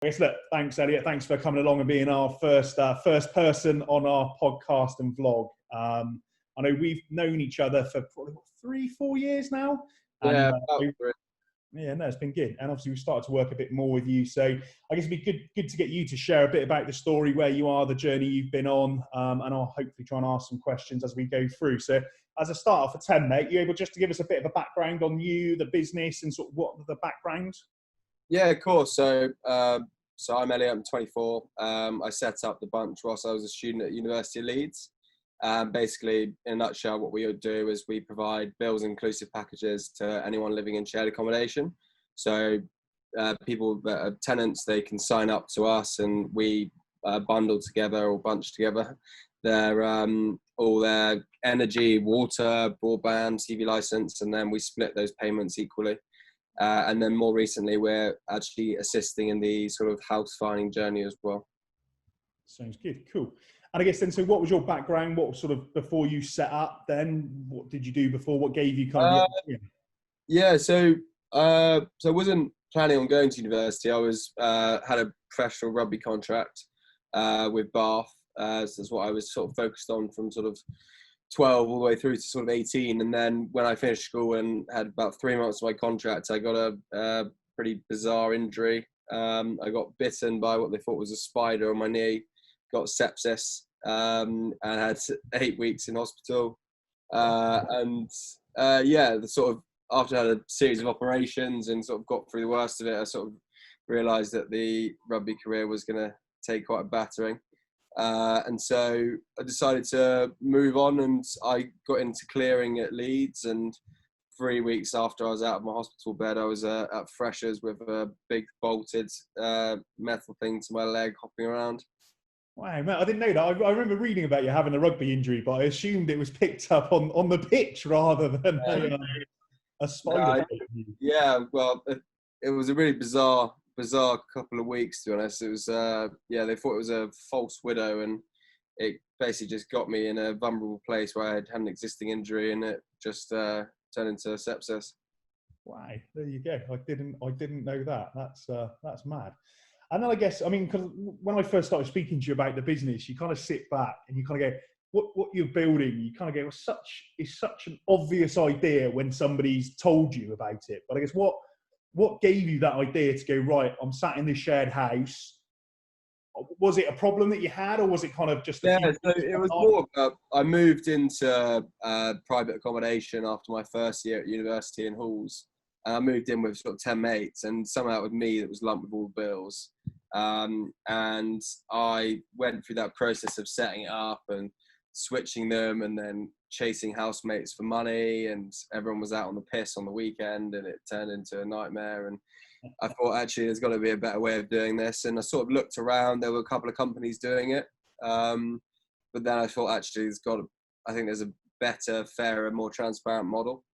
Look, thanks, Elliott. Thanks for coming along and being our first person on our podcast and vlog. I know we've known each other for probably 3-4 years now. Yeah, And, yeah, no, it's been good. And obviously we've started to work a bit more with you. So I guess it'd be good to get you to share a bit about the story, where you are, the journey you've been on. And I'll hopefully try and ask some questions as we go through. So as a starter for 10, mate, you able just to give us a bit of a background on you, the business, and sort of what the background? Yeah, of course. So I'm Elliott, I'm 24. I set up the bunch whilst I was a student at University of Leeds. Basically, in a nutshell, what we would do is we provide bills inclusive packages to anyone living in shared accommodation. So people that are tenants, they can sign up to us, and we bundle together or bunch together their all their energy, water, broadband, TV license, and then we split those payments equally. And then more recently, we're actually assisting in the sort of house finding journey as well. Sounds good. Cool. And I guess then, so what was your background? What sort of, before you set up then, what did you do before? What gave you kind of the opportunity? Yeah, so I wasn't planning on going to university. I was had a professional rugby contract with Bath. So that's what I was sort of focused on from sort of 12 all the way through to sort of 18. And then when I finished school and had about 3 months of my contract, I got a pretty bizarre injury. I got bitten by what they thought was a spider on my knee, got sepsis, and had 8 weeks in hospital. The sort of, after I had a series of operations and sort of got through the worst of it, I sort of realised that the rugby career was going to take quite a battering. And so I decided to move on, and I got into clearing at Leeds, and 3 weeks after I was out of my hospital bed, I was at Freshers with a big bolted metal thing to my leg hopping around. Wow, man, I didn't know that. I remember reading about you having a rugby injury, but I assumed it was picked up on the pitch rather than a spider. Yeah, well, it was a really bizarre couple of weeks, to be honest. It was they thought it was a false widow, and it basically just got me in a vulnerable place where I had an existing injury, and it just turned into sepsis. Wow, there you go. I didn't know that. That's mad. And then I guess, I mean, because when I first started speaking to you about the business, you kind of sit back and you kind of go, what you're building, you kind of go, it's such an obvious idea when somebody's told you about it. But I guess what gave you that idea to go, right, I'm sat in this shared house? Was it a problem that you had, or was it kind of just so it was more about, I moved into private accommodation after my first year at university in halls. And I moved in with sort of 10 mates, and somehow it was me that was lumped with all the bills. And I went through that process of setting it up and switching them, and then chasing housemates for money, and everyone was out on the piss on the weekend, and it turned into a nightmare. And I thought, actually, there's got to be a better way of doing this. And I sort of looked around. There were a couple of companies doing it. But then I thought, actually, I think there's a better, fairer, more transparent model.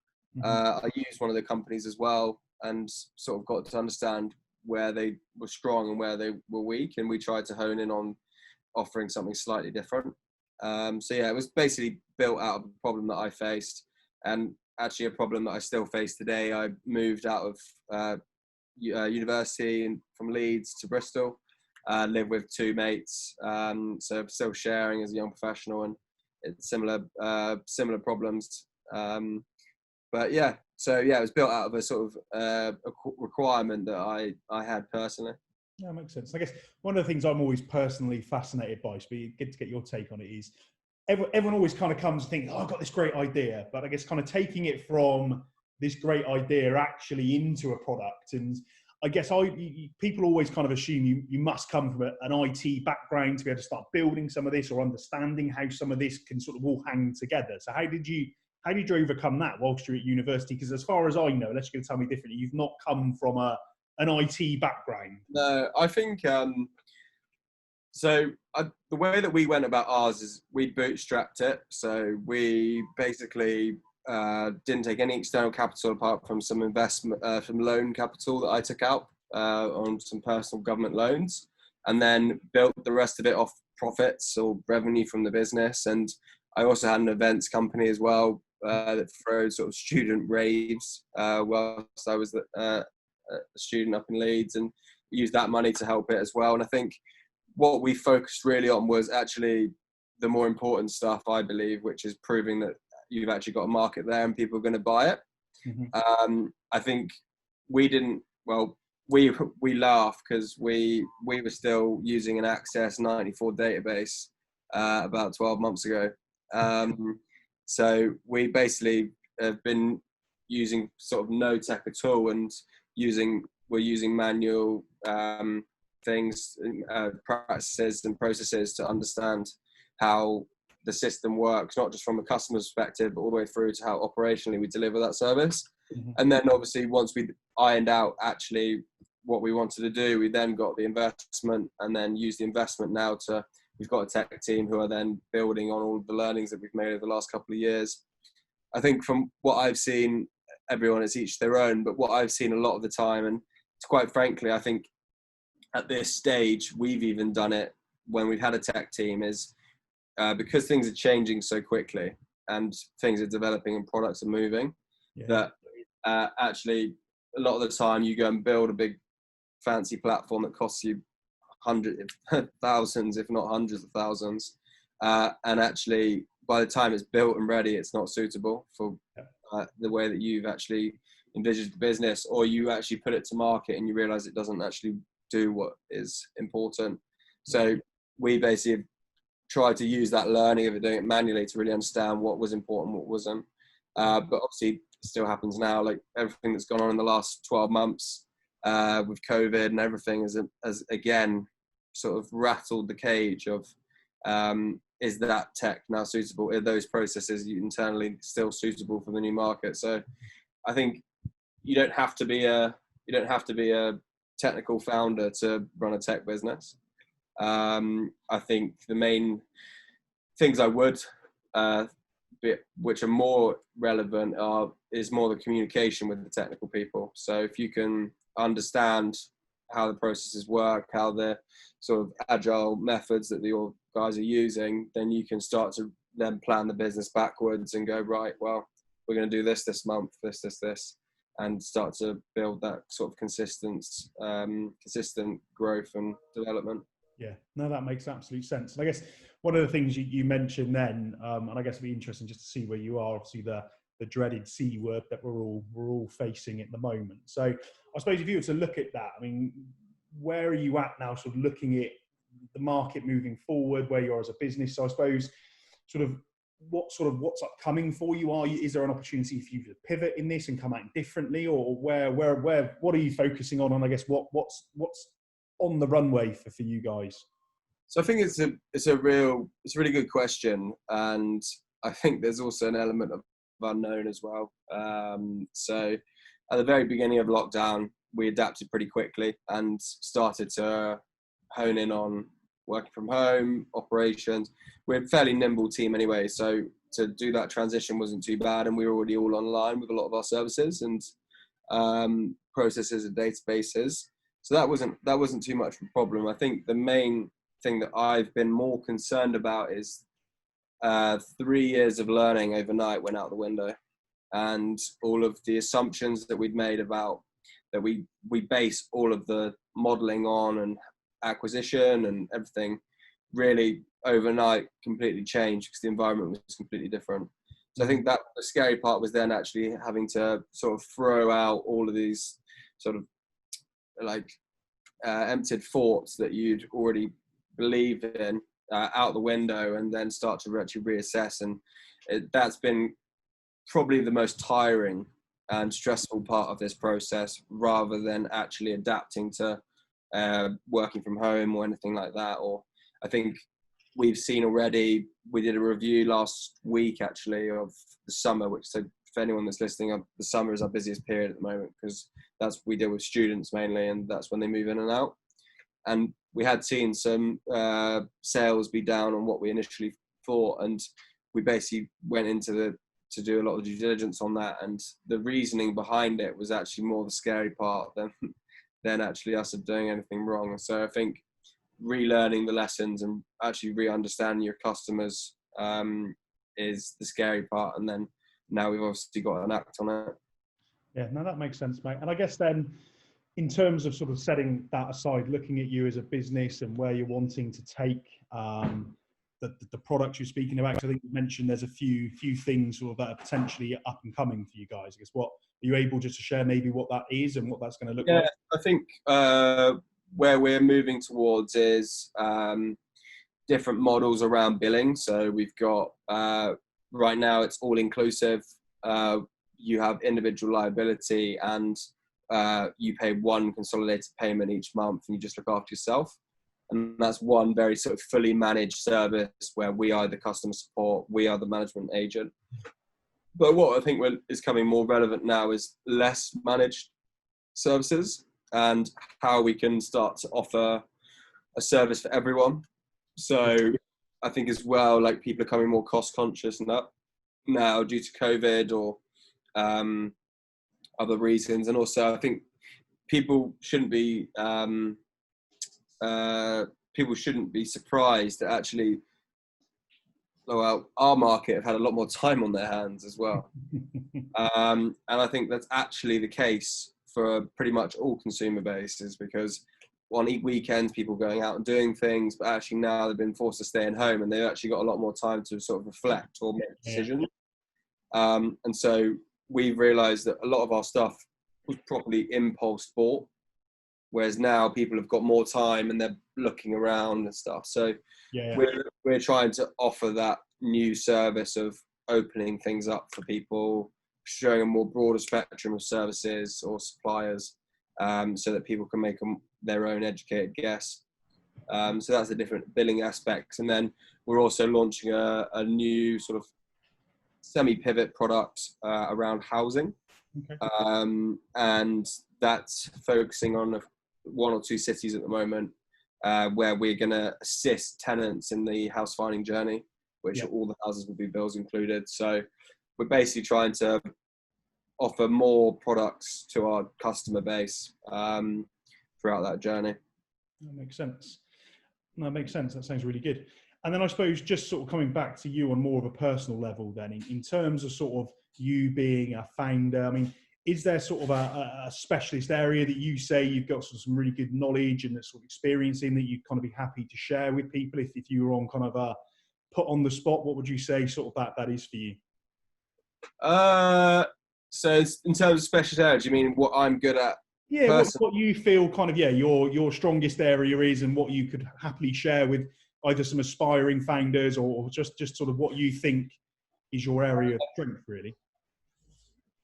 I used one of the companies as well, and sort of got to understand where they were strong and where they were weak, and we tried to hone in on offering something slightly different. It was basically built out of a problem that I faced, and actually a problem that I still face today. I moved out of university from Leeds to Bristol, live with 2 mates, so I'm still sharing as a young professional, and it's similar problems. It was built out of a sort of a requirement that I had personally. Yeah, that makes sense. I guess one of the things I'm always personally fascinated by, so it'd be good to get your take on it, is everyone always kind of comes and thinks, oh, I've got this great idea, but I guess kind of taking it from this great idea actually into a product. And I guess people always kind of assume you must come from an IT background to be able to start building some of this, or understanding how some of this can sort of all hang together. So how did you overcome that whilst you're at university? Because as far as I know, unless you're going to tell me differently, you've not come from an IT background. No, I think the way that we went about ours is we bootstrapped it. So we basically didn't take any external capital apart from some investment, from loan capital that I took out on some personal government loans, and then built the rest of it off profits or revenue from the business. And I also had an events company as well that threw sort of student raves whilst I was a student up in Leeds, and use that money to help it as well. And I think what we focused really on was actually the more important stuff, I believe, which is proving that you've actually got a market there and people are going to buy it. I think we didn't, well, we laugh because we were still using an Access 94 database about 12 months ago. So we basically have been using sort of no tech at all, and we're using manual things, practices and processes to understand how the system works, not just from a customer's perspective, but all the way through to how operationally we deliver that service. And then obviously once we ironed out actually what we wanted to do, we then got the investment, and then use the investment now we've got a tech team who are then building on all of the learnings that we've made over the last couple of years. I think from what I've seen, everyone is each their own, but what I've seen a lot of the time, and quite frankly, I think at this stage, we've even done it when we've had a tech team, is because things are changing so quickly and things are developing and products are moving, that actually a lot of the time you go and build a big fancy platform that costs you thousands, if not hundreds of thousands, and actually by the time it's built and ready, it's not suitable for the way that you've actually envisaged the business, or you actually put it to market and you realize it doesn't actually do what is important. So we basically tried to use that learning of it, doing it manually, to really understand what was important, what wasn't. But obviously it still happens now, like everything that's gone on in the last 12 months with COVID and everything has again sort of rattled the cage of is that tech now suitable? Are those processes internally still suitable for the new market? So I think you don't have to be a technical founder to run a tech business. I think the main things I would, which are more relevant, is more the communication with the technical people. So if you can understand how the processes work, how the sort of agile methods that your guys are using, then you can start to then plan the business backwards and go, right, well, we're going to do this month, this, and start to build that sort of consistent growth and development. Yeah, no, that makes absolute sense. And I guess one of the things you mentioned then, and I guess it'd be interesting just to see where you are, obviously the dreaded C word that we're all facing at the moment. So I suppose if you were to look at that, I mean, where are you at now, sort of looking at the market moving forward, where you are as a business? So I suppose what's upcoming for you? Is there an opportunity for you to pivot in this and come out differently, or where what are you focusing on? And I guess what's on the runway for you guys? So I think it's a really good question, and I think there's also an element of unknown as well. So at the very beginning of lockdown, we adapted pretty quickly and started to hone in on working from home operations. We're a fairly nimble team anyway, so to do that transition wasn't too bad, and we were already all online with a lot of our services and processes and databases. So that wasn't too much of a problem. I think the main thing that I've been more concerned about is 3 years of learning overnight went out the window, and all of the assumptions that we'd made about that we base all of the modeling on and acquisition and everything really overnight completely changed because the environment was completely different. So I think that the scary part was then actually having to sort of throw out all of these sort of like emptied thoughts that you'd already believed in out the window, and then start to actually reassess. And that's been probably the most tiring and stressful part of this process, rather than actually adapting to working from home or anything like that. Or I think we've seen already, we did a review last week actually of the summer, which, so for anyone that's listening, the summer is our busiest period at the moment, because that's we deal with students mainly, and that's when they move in and out. And we had seen some sales be down on what we initially thought, and we basically went into to do a lot of due diligence on that, and the reasoning behind it was actually more the scary part than actually us doing anything wrong. So I think relearning the lessons and actually re-understanding your customers is the scary part, and then now we've obviously got an act on it. Yeah, no, that makes sense, mate. And I guess then, in terms of sort of setting that aside, looking at you as a business and where you're wanting to take the products you're speaking about, I think you mentioned there's a few things sort of that are potentially up and coming for you guys. I guess, what are you able just to share maybe what that is and what that's going to look like? I think where we're moving towards is different models around billing. So we've got right now it's all inclusive. You have individual liability, and you pay one consolidated payment each month, and you just look after yourself. And that's one very sort of fully managed service where we are the customer support, we are the management agent. But what I think is coming more relevant now is less managed services and how we can start to offer a service for everyone. So I think as well, like, people are becoming more cost conscious now due to COVID or other reasons. And also I think people shouldn't be surprised that actually, well, our market have had a lot more time on their hands as well. And I think that's actually the case for pretty much all consumer bases, because on weekends people going out and doing things, but actually now they've been forced to stay at home and they've actually got a lot more time to sort of reflect or make decisions. And so we've realized that a lot of our stuff was probably impulse bought, whereas now people have got more time and they're looking around and stuff. So we're trying to offer that new service of opening things up for people, showing a more broader spectrum of services or suppliers, so that people can make their own educated guess. So that's the different billing aspects. And then we're also launching a new sort of semi-pivot product around housing. And that's focusing on one or two cities at the moment, where we're going to assist tenants in the house finding journey, which all the houses will be bills included. So we're basically trying to offer more products to our customer base throughout that journey. That makes sense. That makes sense. That sounds really good. And then I suppose just sort of coming back to you on more of a personal level then, in terms of sort of you being a founder, I mean, is there sort of a specialist area that you say you've got some really good knowledge and sort of experience in that you'd kind of be happy to share with people if you were on kind of put on the spot? What would you say sort of that is for you? So in terms of specialist areas, you mean what I'm good at? Yeah, what you feel kind of, your strongest area is, and what you could happily share with either some aspiring founders or just sort of what you think is your area of strength, really.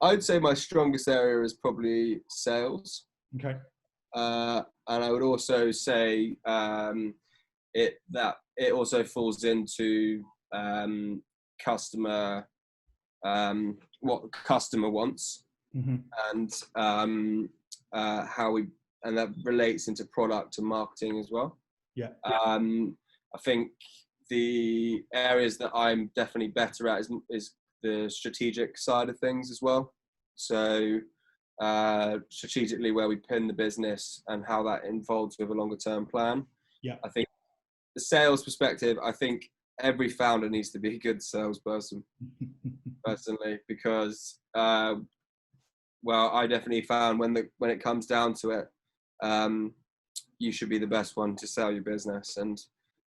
I'd say my strongest area is probably sales. Okay. And I would also say it also falls into customer, what the customer wants, and and that relates into product and marketing as well. I think the areas that I'm definitely better at is the strategic side of things as well. So strategically, where we pin the business and how that involves with a longer term plan. I think the sales perspective, I think every founder needs to be a good salesperson personally, because I definitely found when it comes down to it, you should be the best one to sell your business. And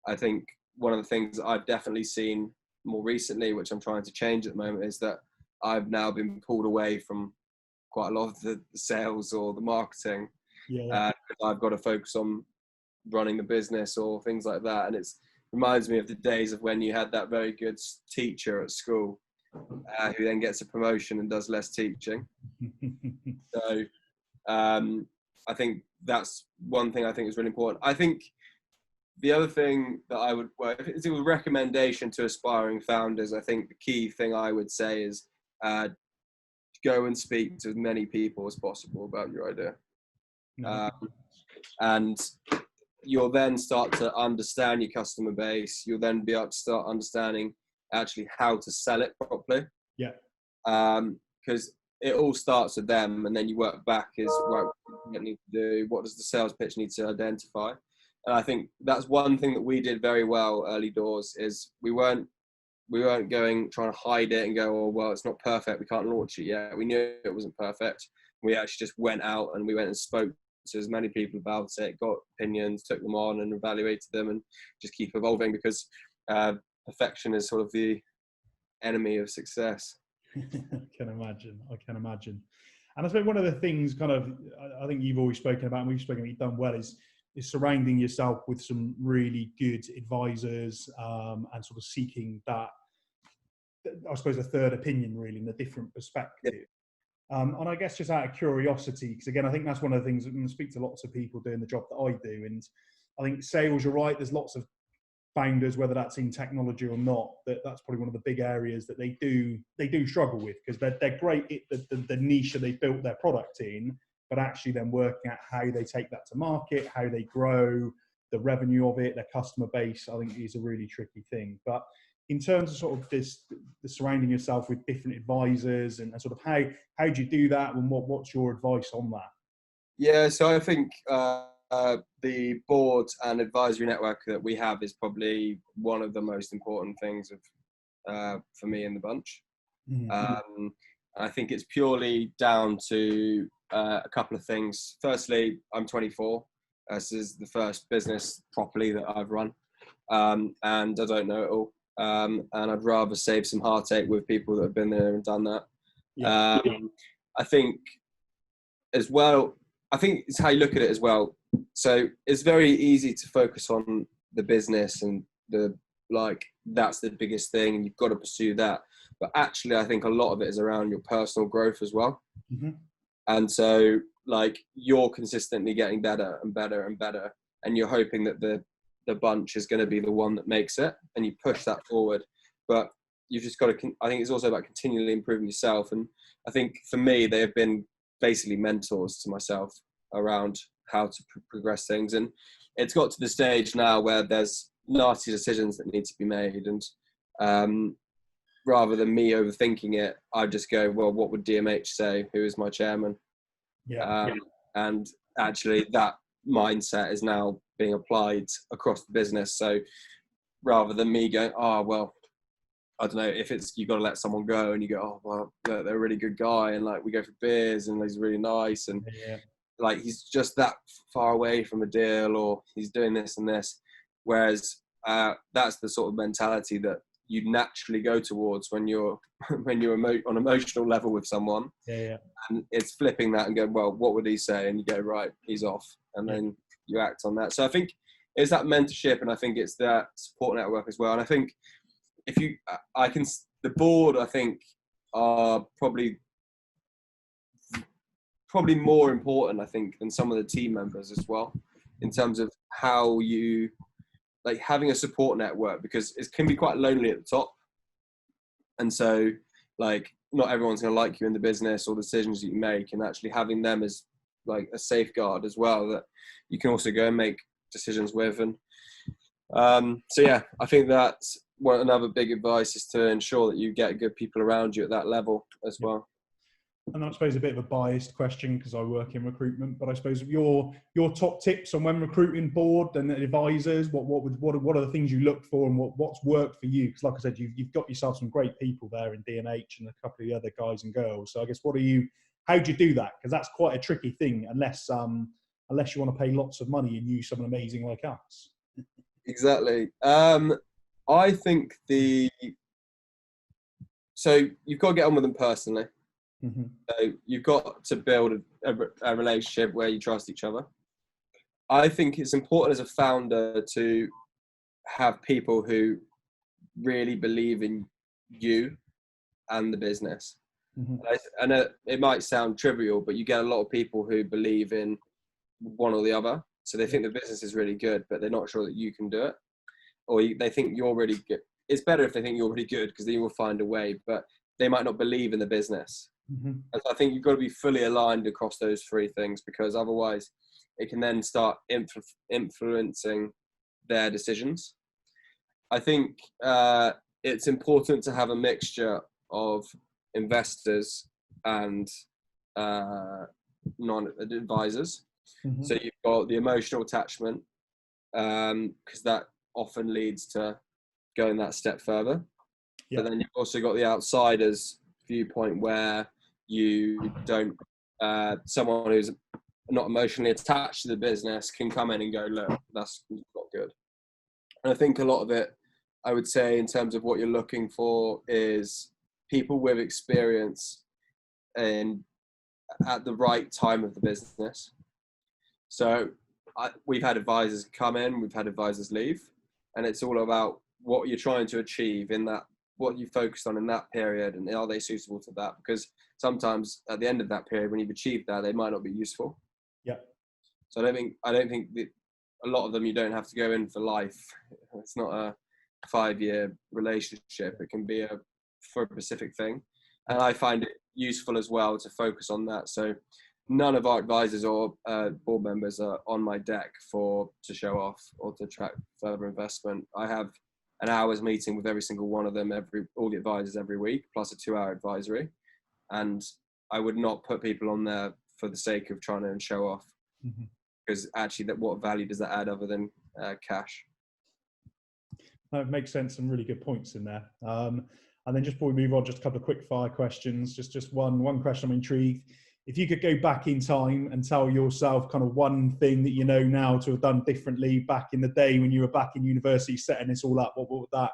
I think one of the things that I've definitely seen more recently, which I'm trying to change at the moment, is that I've now been pulled away from quite a lot of the sales or the marketing. I've got to focus on running the business or things like that. And it reminds me of the days of when you had that very good teacher at school who then gets a promotion and does less teaching. So I think that's one thing I think is really important. I think the other thing that if it's a recommendation to aspiring founders, I think the key thing I would say is go and speak to as many people as possible about your idea. And you'll then start to understand your customer base. You'll then be able to start understanding actually how to sell it properly. Because it all starts with them, and then you work back what you need to do, what does the sales pitch need to identify. And I think that's one thing that we did very well early doors, is we weren't trying to hide it and go, oh, well, it's not perfect, we can't launch it yet. We knew it wasn't perfect. We actually just went out and we went and spoke to as many people about it, got opinions, took them on and evaluated them, and just keep evolving, because perfection is sort of the enemy of success. I can imagine. And I suppose one of the things kind of, I think you've always spoken about, and we've spoken about, you've done well, is surrounding yourself with some really good advisors, and sort of seeking that, I suppose, a third opinion really, in a different perspective. Yeah. And I guess just out of curiosity, because again, I think that's one of the things, I speak to lots of people doing the job that I do, and I think sales, you're right, there's lots of founders, whether that's in technology or not, that's probably one of the big areas that they do struggle with, because they're great at the niche that they built their product in, but actually then working out how they take that to market, how they grow the revenue of it, their customer base, I think is a really tricky thing. But in terms of sort of the surrounding yourself with different advisors and sort of how do you do that, and what's your advice on that? Yeah, so I think the board and advisory network that we have is probably one of the most important things for me in the bunch. Mm-hmm. I think it's purely down to a couple of things. Firstly, I'm 24. This is the first business properly that I've run, and I don't know it all. And I'd rather save some heartache with people that have been there and done that. Yeah. I think as well, I think it's how you look at it as well. So it's very easy to focus on the business and that's the biggest thing, and you've got to pursue that. But actually, I think a lot of it is around your personal growth as well. Mm-hmm. And so you're consistently getting better and better and better, and you're hoping that the bunch is going to be the one that makes it, and you push that forward. But you've just got to, I think it's also about continually improving yourself. And I think for me, they have been basically mentors to myself around how to progress things. And it's got to the stage now where there's nasty decisions that need to be made. And rather than me overthinking it, I just go, well, what would DMH say, who is my chairman? Yeah. And actually that mindset is now being applied across the business. So rather than me going, oh, well, I don't know, if it's, you've got to let someone go and you go, oh, well, they're a really good guy, and we go for beers and he's really nice, and he's just that far away from a deal, or he's doing this and this. Whereas that's the sort of mentality that you naturally go towards when you're on emotional level with someone. And it's flipping that and going, well, what would he say? And you go, right, he's off. And then you act on that. So I think it's that mentorship, and I think it's that support network as well. And I think the board, I think, are probably more important, I think, than some of the team members as well, in terms of how you, having a support network, because it can be quite lonely at the top. And so, not everyone's going to like you in the business or the decisions that you make, and actually having them as a safeguard as well, that you can also go and make decisions with. And I think that's another big advice, is to ensure that you get good people around you at that level as well. And I suppose a bit of a biased question, because I work in recruitment, but I suppose your top tips on when recruiting board and advisors, what are the things you look for, and what's worked for you? Because like I said, you've got yourself some great people there in DMH and a couple of the other guys and girls. So I guess how do you do that? Because that's quite a tricky thing, unless you want to pay lots of money and use someone amazing like us. Exactly. I think so you've got to get on with them personally. Mm-hmm. So you've got to build a relationship where you trust each other. I think it's important as a founder to have people who really believe in you and the business. Mm-hmm. And it might sound trivial, but you get a lot of people who believe in one or the other. So they think the business is really good, but they're not sure that you can do it. Or they think you're really good. It's better if they think you're really good, because then you will find a way, but they might not believe in the business. Mm-hmm. And so I think you've got to be fully aligned across those three things, because otherwise it can then start influencing their decisions. I think it's important to have a mixture of investors and non-advisors. Mm-hmm. So you've got the emotional attachment, because that often leads to going that step further. But then you've also got the outsiders viewpoint, where you don't, someone who's not emotionally attached to the business can come in and go, look, that's not good. And I think a lot of it, I would say, in terms of what you're looking for, is people with experience and at the right time of the business. So we've had advisors come in, we've had advisors leave, and it's all about what you're trying to achieve in that, what you focused on in that period, and are they suitable to that? Because sometimes at the end of that period, when you've achieved that, they might not be useful. Yeah. So I don't think that a lot of them, you don't have to go in for life. It's not a 5-year relationship. It can be for a specific thing. And I find it useful as well to focus on that. So none of our advisors or board members are on my deck to show off or to attract further investment. I have an hour's meeting with every single one of them, all the advisors every week, plus a 2-hour advisory. And I would not put people on there for the sake of trying to show off. Mm-hmm. Because actually, what value does that add other than cash? That makes sense. Some really good points in there. And then just before we move on, just a couple of quick fire questions. Just one question I'm intrigued. If you could go back in time and tell yourself kind of one thing that you know now to have done differently back in the day when you were back in university setting this all up, what would that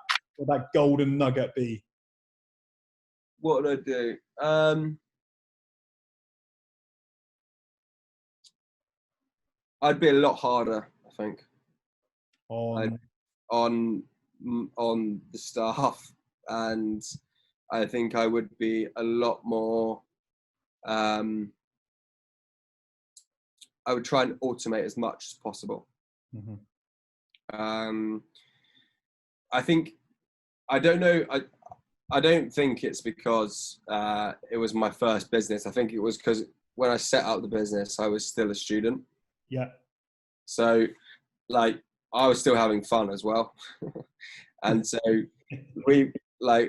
golden nugget be? What would I do? I'd be a lot harder, I think, on the staff, and I think I would be a lot more. I would try and automate as much as possible. Mm-hmm. I think, I don't know. I don't think it's because it was my first business. I think it was because when I set up the business, I was still a student. Yeah. So, like, I was still having fun as well. And so as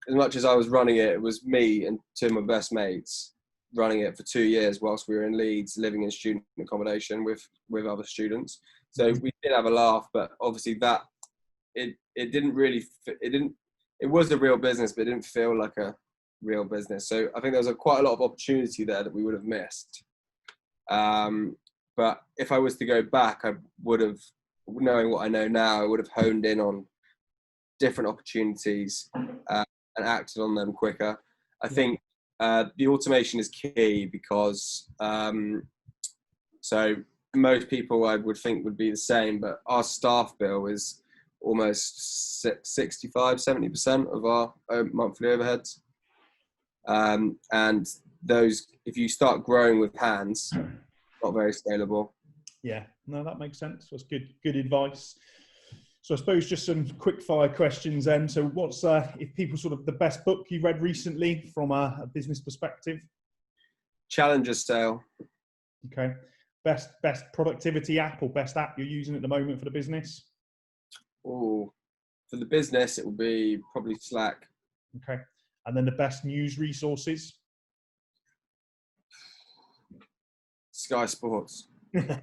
much as I was running it, it was me and 2 of my best mates running it for 2 years whilst we were in Leeds, living in student accommodation with other students. So we did have a laugh, but obviously it was a real business, but it didn't feel like a real business. So I think there was quite a lot of opportunity there that we would have missed. But if I was to go back, I would have, knowing what I know now, I would have honed in on different opportunities and acted on them quicker. I think the automation is key because so most people I would think would be the same, but our staff bill is almost 65-70% of our monthly overheads. And those, if you start growing with hands, not very scalable. Yeah, no, that makes sense. That's good advice. So I suppose just some quick fire questions then. So what's, if people sort of, the best book you read recently from a business perspective? Challenger Sale. Okay. Best productivity app or best app you're using at the moment for the business? Oh, for the business, it will be probably Slack. Okay. And then the best news resources? Sky Sports. And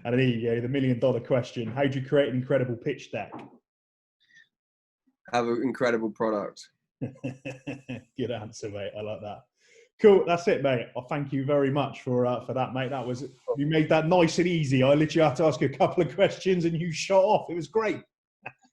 there you go, the $1 million question. How do you create an incredible pitch deck? Have an incredible product. Good answer, mate. I like that. Cool. That's it, mate. Well, thank you very much for that, mate. You made that nice and easy. I literally had to ask you a couple of questions and you shot off. It was great.